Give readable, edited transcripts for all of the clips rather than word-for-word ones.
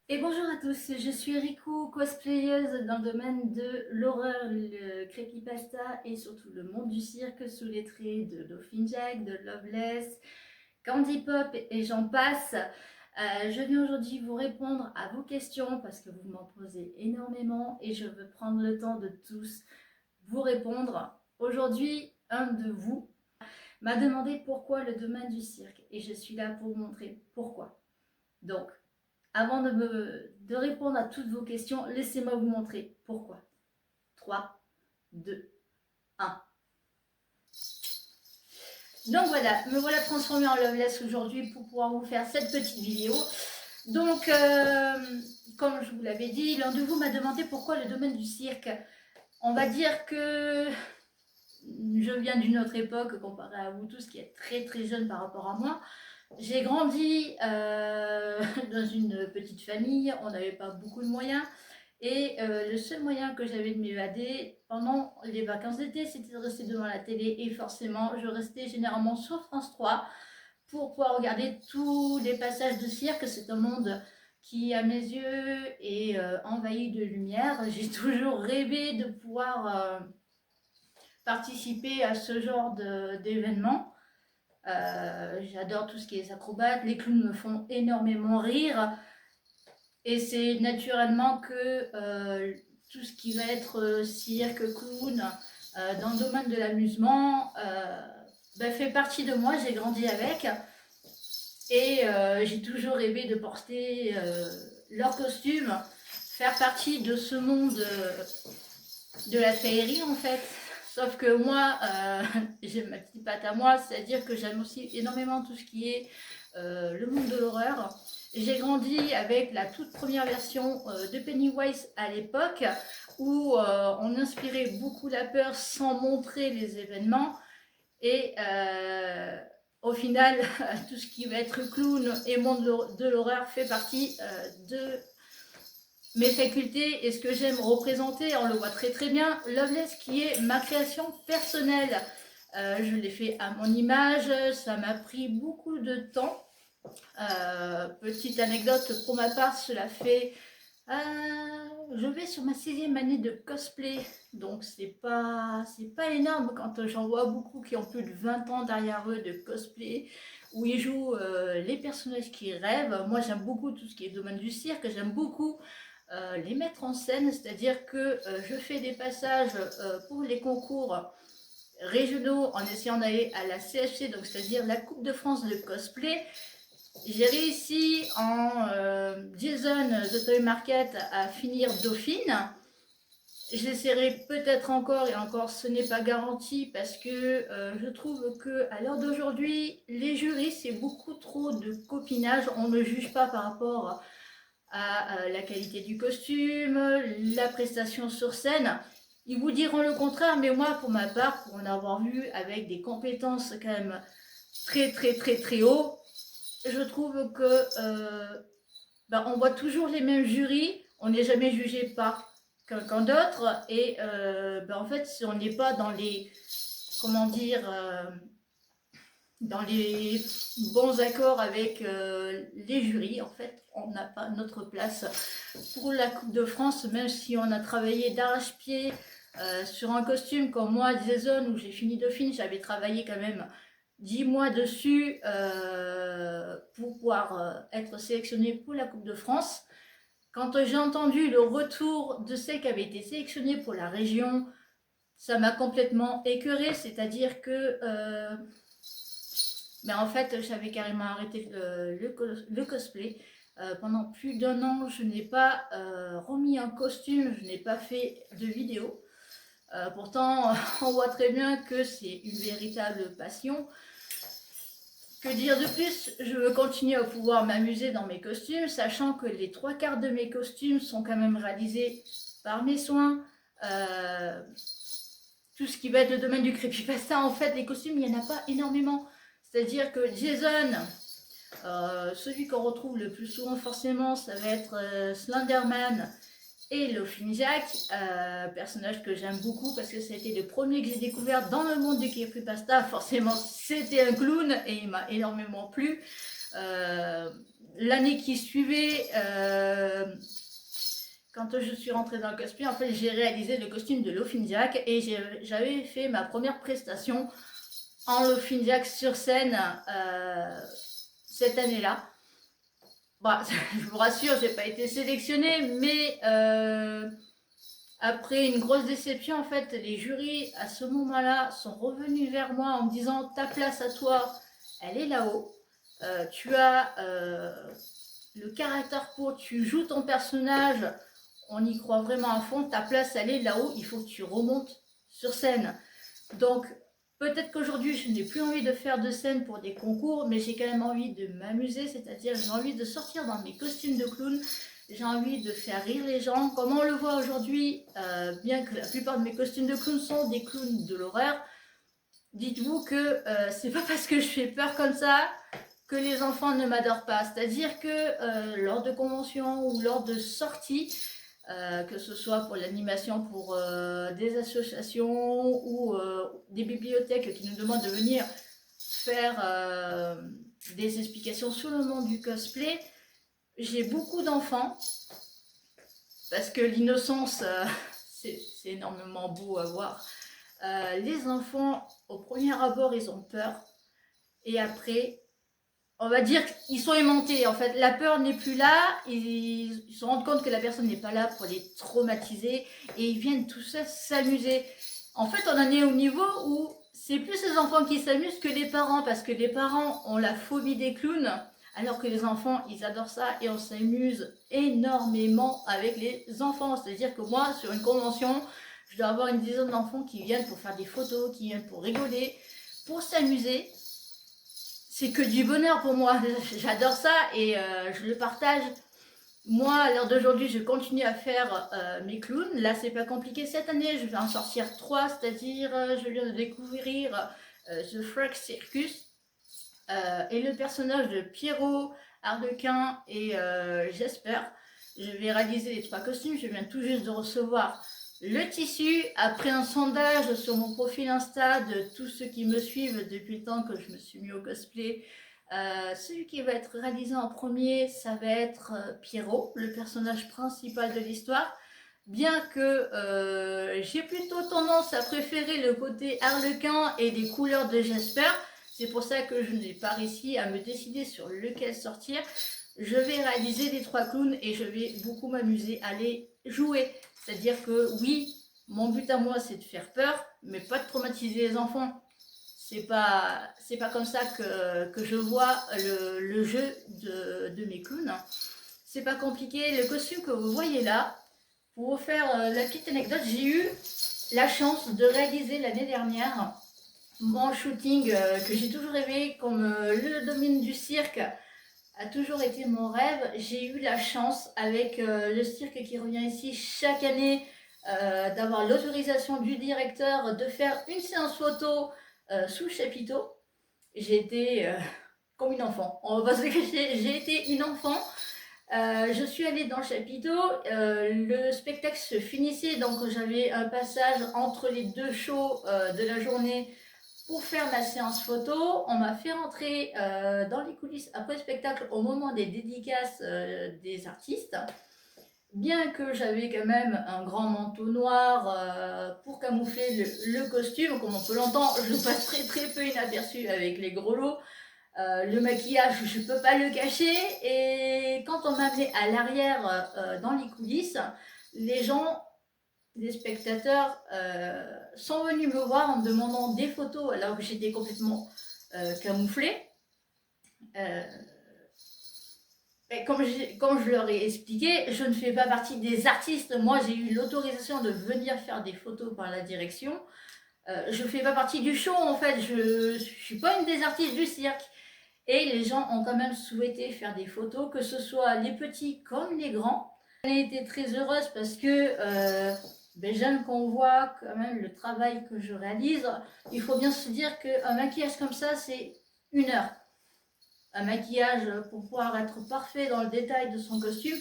Et bonjour à tous, je suis Riku, cosplayeuse dans le domaine de l'horreur, le creepypasta et surtout le monde du cirque sous les traits de Dauphin Jack, de Loveless, Candy Pop et j'en passe. Je viens aujourd'hui vous répondre à vos questions parce que vous m'en posez énormément et je veux prendre le temps de tous vous répondre. Aujourd'hui, un de vous m'a demandé pourquoi le domaine du cirque et je suis là pour vous montrer pourquoi. Donc, avant de répondre à toutes vos questions, laissez-moi vous montrer pourquoi. 3, 2, 1. Donc voilà, me voilà transformée en Loveless aujourd'hui pour pouvoir vous faire cette petite vidéo. Donc, comme je vous l'avais dit, l'un de vous m'a demandé pourquoi le domaine du cirque. On va dire que je viens d'une autre époque comparée à vous tous qui êtes très très jeunes par rapport à moi. J'ai grandi dans une petite famille, on n'avait pas beaucoup de moyens et le seul moyen que j'avais de m'évader pendant les vacances d'été, c'était de rester devant la télé et forcément je restais généralement sur France 3 pour pouvoir regarder tous les passages de cirque. C'est un monde qui à mes yeux est envahi de lumière. J'ai toujours rêvé de pouvoir participer à ce genre d'événements. J'adore tout ce qui est acrobates, les clowns me font énormément rire et c'est naturellement que tout ce qui va être cirque, clown, dans le domaine de l'amusement fait partie de moi, j'ai grandi avec et j'ai toujours rêvé de porter leur costume, faire partie de ce monde de la féerie en fait. Sauf que moi, j'ai ma petite patte à moi, c'est-à-dire que j'aime aussi énormément tout ce qui est le monde de l'horreur. J'ai grandi avec la toute première version de Pennywise à l'époque, où on inspirait beaucoup la peur sans montrer les événements. Et au final, tout ce qui va être clown et monde de l'horreur fait partie de mes facultés et ce que j'aime représenter. On le voit très très bien. Loveless qui est ma création personnelle. Je l'ai fait à mon image, ça m'a pris beaucoup de temps. Petite anecdote pour ma part, cela fait... je vais sur ma 6e année de cosplay, donc c'est pas énorme quand j'en vois beaucoup qui ont plus de 20 ans derrière eux de cosplay, où ils jouent les personnages qui rêvent. Moi j'aime beaucoup tout ce qui est domaine du cirque, j'aime beaucoup les mettre en scène, c'est-à-dire que je fais des passages pour les concours régionaux en essayant d'aller à la CFC, donc c'est-à-dire la Coupe de France de cosplay. J'ai réussi en Jason The Toy Market à finir Dauphine. J'essaierai peut-être encore et encore, ce n'est pas garanti parce que je trouve que à l'heure d'aujourd'hui, les jurys c'est beaucoup trop de copinage. On ne juge pas par rapport à la qualité du costume, la prestation sur scène. Ils vous diront le contraire, mais moi, pour ma part, pour en avoir vu avec des compétences quand même très très très très haut, je trouve que on voit toujours les mêmes jurys, on n'est jamais jugé par quelqu'un d'autre, et en fait, si on n'est pas dans les, comment dire, dans les bons accords avec les jurys, en fait, on n'a pas notre place pour la Coupe de France, même si on a travaillé d'arrache-pied sur un costume comme moi, Jason, où j'ai fini Dauphine, j'avais travaillé quand même 10 mois dessus pour pouvoir être sélectionnée pour la Coupe de France. Quand j'ai entendu le retour de celles qui avaient été sélectionnées pour la région, ça m'a complètement écœurée, c'est-à-dire que en fait, j'avais carrément arrêté le cosplay. Pendant plus d'1 an, je n'ai pas remis un costume, je n'ai pas fait de vidéo. Pourtant, on voit très bien que c'est une véritable passion. Que dire de plus? Je veux continuer à pouvoir m'amuser dans mes costumes, sachant que les 3/4 de mes costumes sont quand même réalisés par mes soins. Tout ce qui va être le domaine du creepypasta, en fait, les costumes, il n'y en a pas énormément. C'est-à-dire que Jason, celui qu'on retrouve le plus souvent forcément, ça va être Slenderman Et Laughing Jack, personnage que j'aime beaucoup parce que ça a été le premier que j'ai découvert dans le monde du creepypasta. Forcément, c'était un clown et il m'a énormément plu. L'année qui suivait, quand je suis rentrée dans le cosplay, en fait, j'ai réalisé le costume de Laughing Jack et j'avais fait ma première prestation en Laughing Jack sur scène cette année-là. Bah, je vous rassure, j'ai pas été sélectionnée, mais après une grosse déception, en fait, les jurys à ce moment-là sont revenus vers moi en me disant ta place à toi, elle est là-haut. Tu as le caractère pour, tu joues ton personnage, on y croit vraiment à fond, ta place elle est là-haut, il faut que tu remontes sur scène. Donc peut-être qu'aujourd'hui je n'ai plus envie de faire de scène pour des concours, mais j'ai quand même envie de m'amuser, c'est-à-dire j'ai envie de sortir dans mes costumes de clown, j'ai envie de faire rire les gens. Comme on le voit aujourd'hui, bien que la plupart de mes costumes de clown sont des clowns de l'horreur, dites-vous que c'est pas parce que je fais peur comme ça que les enfants ne m'adorent pas. C'est-à-dire que lors de conventions ou lors de sorties, que ce soit pour l'animation pour des associations ou des bibliothèques qui nous demandent de venir faire des explications sur le monde du cosplay, j'ai beaucoup d'enfants parce que l'innocence, c'est énormément beau à voir. Les enfants, au premier abord, ils ont peur et après, on va dire qu'ils sont aimantés. En fait, la peur n'est plus là. Ils se rendent compte que la personne n'est pas là pour les traumatiser et ils viennent tout ça s'amuser. En fait, on en est au niveau où c'est plus les enfants qui s'amusent que les parents parce que les parents ont la phobie des clowns alors que les enfants, ils adorent ça et on s'amuse énormément avec les enfants. C'est-à-dire que moi, sur une convention, je dois avoir une dizaine d'enfants qui viennent pour faire des photos, qui viennent pour rigoler, pour s'amuser. C'est que du bonheur pour moi. J'adore ça et je le partage. Moi, à l'heure d'aujourd'hui, je continue à faire mes clowns. Là, c'est pas compliqué. Cette année, je vais en sortir 3, c'est-à-dire je viens de découvrir The Frog Circus et le personnage de Pierrot, Harlequin et j'espère. Je vais réaliser les 3 costumes. Je viens tout juste de recevoir le tissu. Après un sondage sur mon profil Insta de tous ceux qui me suivent depuis le temps que je me suis mis au cosplay, celui qui va être réalisé en premier, ça va être Pierrot, le personnage principal de l'histoire. Bien que j'ai plutôt tendance à préférer le côté harlequin et les couleurs de Jasper, c'est pour ça que je n'ai pas réussi à me décider sur lequel sortir. Je vais réaliser les 3 clowns et je vais beaucoup m'amuser à les jouer. C'est-à-dire que oui, mon but à moi c'est de faire peur, mais pas de traumatiser les enfants. C'est pas comme ça que je vois le jeu de mes clowns. C'est pas compliqué. Le costume que vous voyez là, pour vous faire la petite anecdote, j'ai eu la chance de réaliser l'année dernière mon shooting que j'ai toujours rêvé, comme le domaine du cirque a toujours été mon rêve. J'ai eu la chance avec le cirque qui revient ici chaque année d'avoir l'autorisation du directeur de faire une séance photo sous chapiteau. J'ai été comme une enfant, on va pas se le cacher, j'ai été une enfant. Je suis allée dans le chapiteau, le spectacle se finissait, donc j'avais un passage entre les 2 shows de la journée pour faire ma séance photo. On m'a fait rentrer dans les coulisses après le spectacle au moment des dédicaces des artistes. Bien que j'avais quand même un grand manteau noir pour camoufler le costume, comme on peut l'entendre, je passe très peu inaperçu avec les gros lots. Le maquillage, je peux pas le cacher. Et quand on m'a amené à l'arrière dans les coulisses, les gens, les spectateurs sont venus me voir en me demandant des photos alors que j'étais complètement camouflée. Et comme je leur ai expliqué, je ne fais pas partie des artistes. Moi, j'ai eu l'autorisation de venir faire des photos par la direction. Je ne fais pas partie du show, en fait. Je ne suis pas une des artistes du cirque. Et les gens ont quand même souhaité faire des photos, que ce soit les petits comme les grands. J'ai été très heureuse parce que j'aime qu'on voit quand même le travail que je réalise. Il faut bien se dire qu'un maquillage comme ça, c'est 1 heure. Un maquillage pour pouvoir être parfait dans le détail de son costume,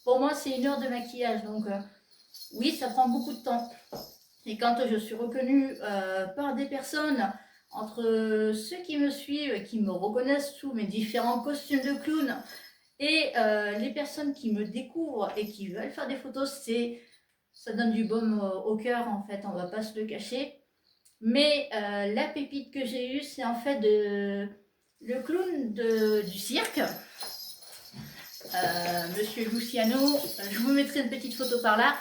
pour moi, c'est 1 heure de maquillage. Donc, Oui, ça prend beaucoup de temps. Et quand je suis reconnue par des personnes, entre ceux qui me suivent, qui me reconnaissent sous mes différents costumes de clown, et les personnes qui me découvrent et qui veulent faire des photos, ça donne du baume au cœur, en fait, on va pas se le cacher. Mais la pépite que j'ai eue, c'est en fait le clown du cirque, Monsieur Luciano, je vous mettrai une petite photo par là,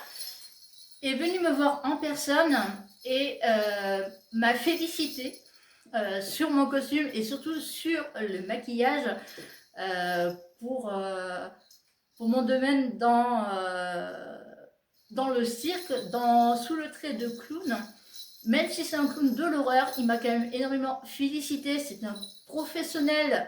est venu me voir en personne et m'a félicité sur mon costume et surtout sur le maquillage pour mon domaine dans le cirque, sous le trait de clown. Même si c'est un clown de l'horreur, il m'a quand même énormément félicité. C'est un professionnel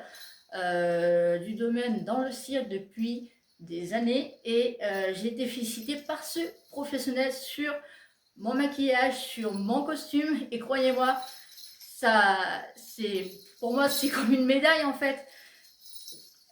du domaine dans le cirque depuis des années et j'ai été félicitée par ce professionnel sur mon maquillage, sur mon costume et croyez-moi, pour moi c'est comme une médaille en fait.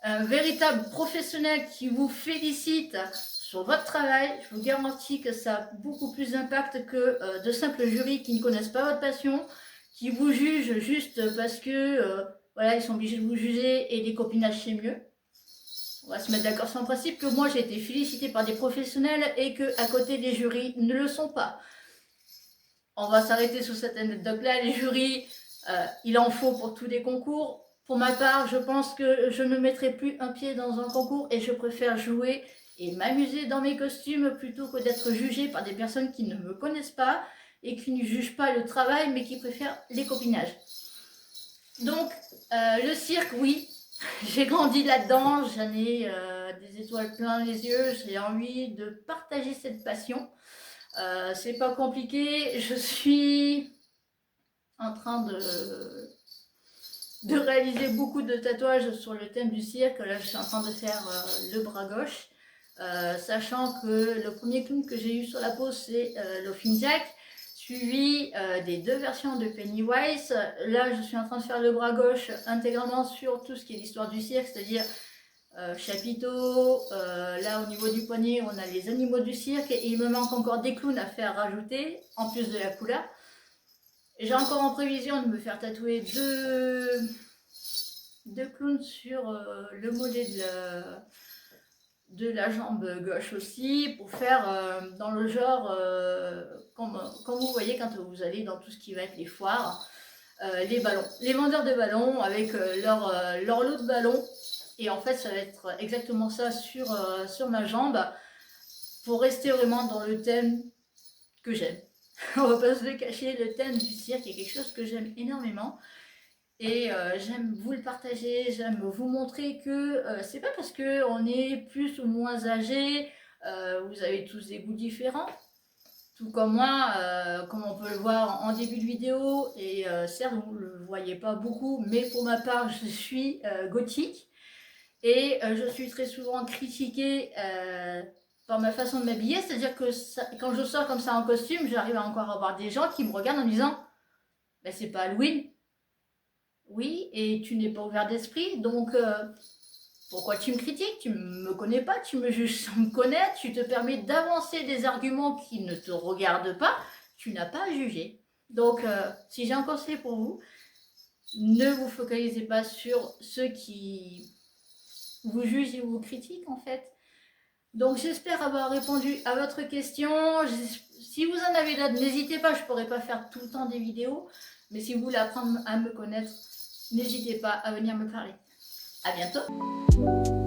Un véritable professionnel qui vous félicite sur votre travail, je vous garantis que ça a beaucoup plus d'impact que de simples jurys qui ne connaissent pas votre passion, qui vous jugent juste parce que voilà, ils sont obligés de vous juger et les copinages c'est mieux. On va se mettre d'accord sur le principe que moi j'ai été félicitée par des professionnels et que à côté les jurys ne le sont pas. On va s'arrêter sur cette anecdote-là. Les jurys, il en faut pour tous les concours. Pour ma part, je pense que je ne mettrai plus un pied dans un concours et je préfère jouer et m'amuser dans mes costumes plutôt que d'être jugée par des personnes qui ne me connaissent pas et qui ne jugent pas le travail mais qui préfèrent les copinages. Donc, le cirque, oui, j'ai grandi là-dedans, j'en ai des étoiles plein les yeux, j'ai envie de partager cette passion. C'est pas compliqué, je suis en train de réaliser beaucoup de tatouages sur le thème du cirque. Là, je suis en train de faire le bras gauche, sachant que le premier clown que j'ai eu sur la peau, c'est Laughing Jack, suivi des 2 versions de Pennywise. Là, je suis en train de faire le bras gauche intégralement sur tout ce qui est l'histoire du cirque, c'est-à-dire chapiteau, là au niveau du poignet on a les animaux du cirque et il me manque encore des clowns à faire rajouter en plus de la couleur. J'ai encore en prévision de me faire tatouer deux clowns sur le mollet de la jambe gauche aussi pour faire dans le genre comme vous voyez quand vous allez dans tout ce qui va être les foires, les ballons, les vendeurs de ballons avec leur lot de ballons. Et en fait, ça va être exactement ça sur ma jambe pour rester vraiment dans le thème que j'aime. On va pas se le cacher, le thème du cirque est quelque chose que j'aime énormément. Et j'aime vous le partager, j'aime vous montrer que c'est pas parce qu'on est plus ou moins âgé, vous avez tous des goûts différents. Tout comme moi, comme on peut le voir en début de vidéo, et certes vous ne le voyez pas beaucoup, mais pour ma part je suis gothique. Et je suis très souvent critiquée par ma façon de m'habiller, c'est-à-dire que quand je sors comme ça en costume, j'arrive à encore avoir des gens qui me regardent en me disant bah, c'est pas Halloween. Oui, et tu n'es pas ouvert d'esprit, donc pourquoi tu me critiques? Tu me connais pas, tu me juges sans me connaître, tu te permets d'avancer des arguments qui ne te regardent pas, tu n'as pas à juger. Donc si j'ai un conseil pour vous, ne vous focalisez pas sur ceux qui vous jugent et vous critiquent en fait. Donc j'espère avoir répondu à votre question. Si vous en avez d'autres, n'hésitez pas, je ne pourrai pas faire tout le temps des vidéos, mais si vous voulez apprendre à me connaître, n'hésitez pas à venir me parler. À bientôt.